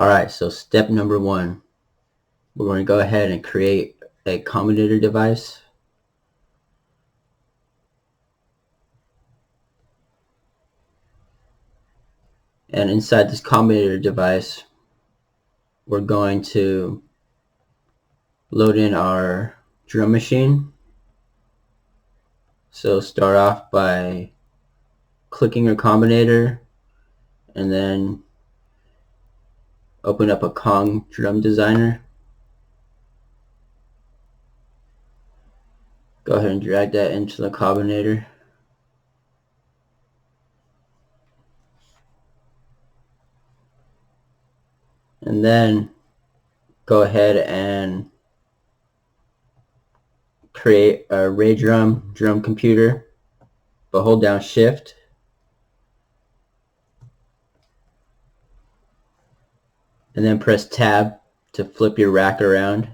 Alright, so step number 1, we're going to go ahead and create a combinator device. And inside this combinator device, we're going to load in our drum machine. So start off by clicking your combinator and then open up a Kong drum designer. Go ahead and drag that into the combinator. And then go ahead and create a Ray drum computer, but hold down Shift. And then press Tab to flip your rack around.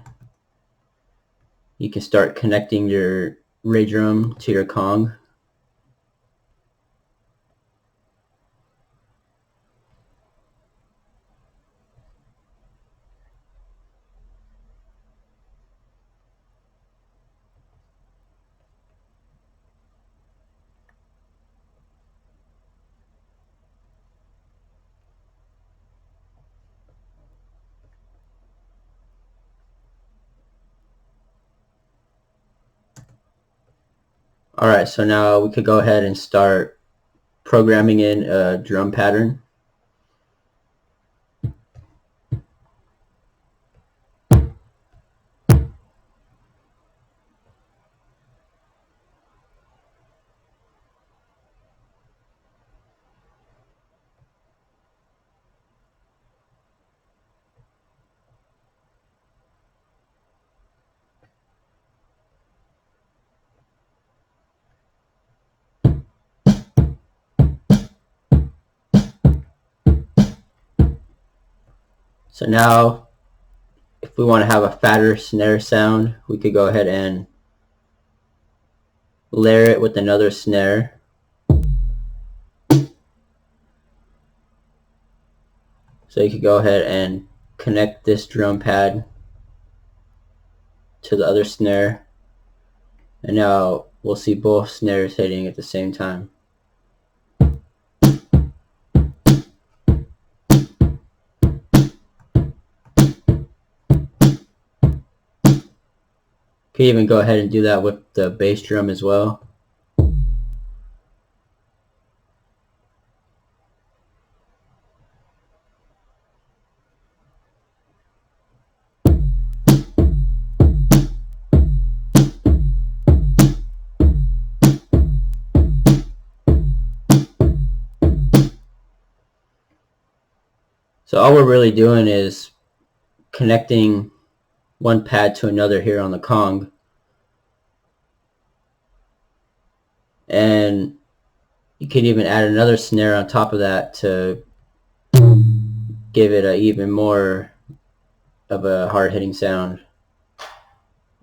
You can start connecting your Ray drum to your Kong. Alright, so now we could go ahead and start programming in a drum pattern. So now, if we want to have a fatter snare sound, we could go ahead and layer it with another snare. So you could go ahead and connect this drum pad to the other snare, and now we'll see both snares hitting at the same time. You can even go ahead and do that with the bass drum as well. So all we're really doing is connecting one pad to another here on the Kong. And you could even add another snare on top of that to give it a even more of a hard-hitting sound.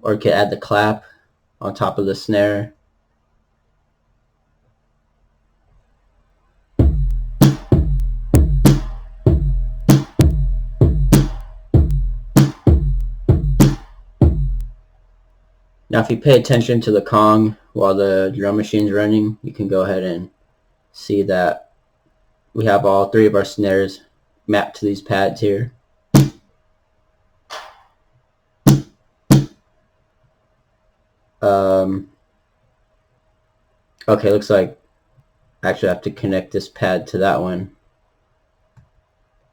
Or you could add the clap on top of the snare. Now if you pay attention to the Kong while the drum machine's running, you can go ahead and see that we have all three of our snares mapped to these pads here. Okay, looks like I actually have to connect this pad to that one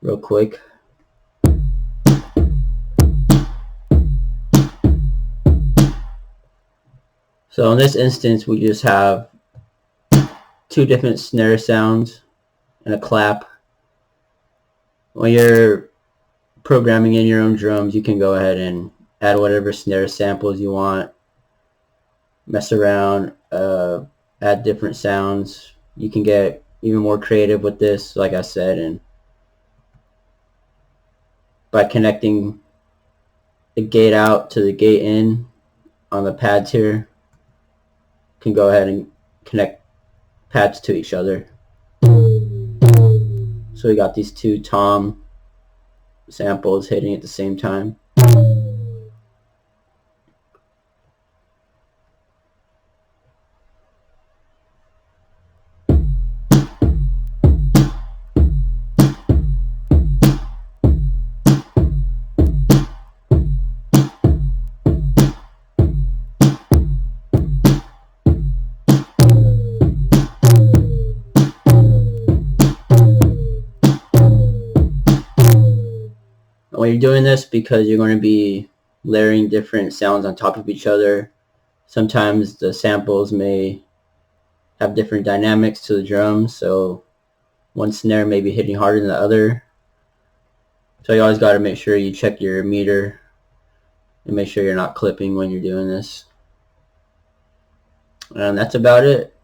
real quick. So in this instance, we just have two different snare sounds and a clap. When you're programming in your own drums, you can go ahead and add whatever snare samples you want, mess around, add different sounds. You can get even more creative with this, like I said, and by connecting the gate out to the gate in on the pads here, you can go ahead and connect pads to each other. So we got these two tom samples hitting at the same time. When you're doing this, because you're going to be layering different sounds on top of each other, sometimes the samples may have different dynamics to the drums, so one snare may be hitting harder than the other. So you always got to make sure you check your meter and make sure you're not clipping when you're doing this. And that's about it.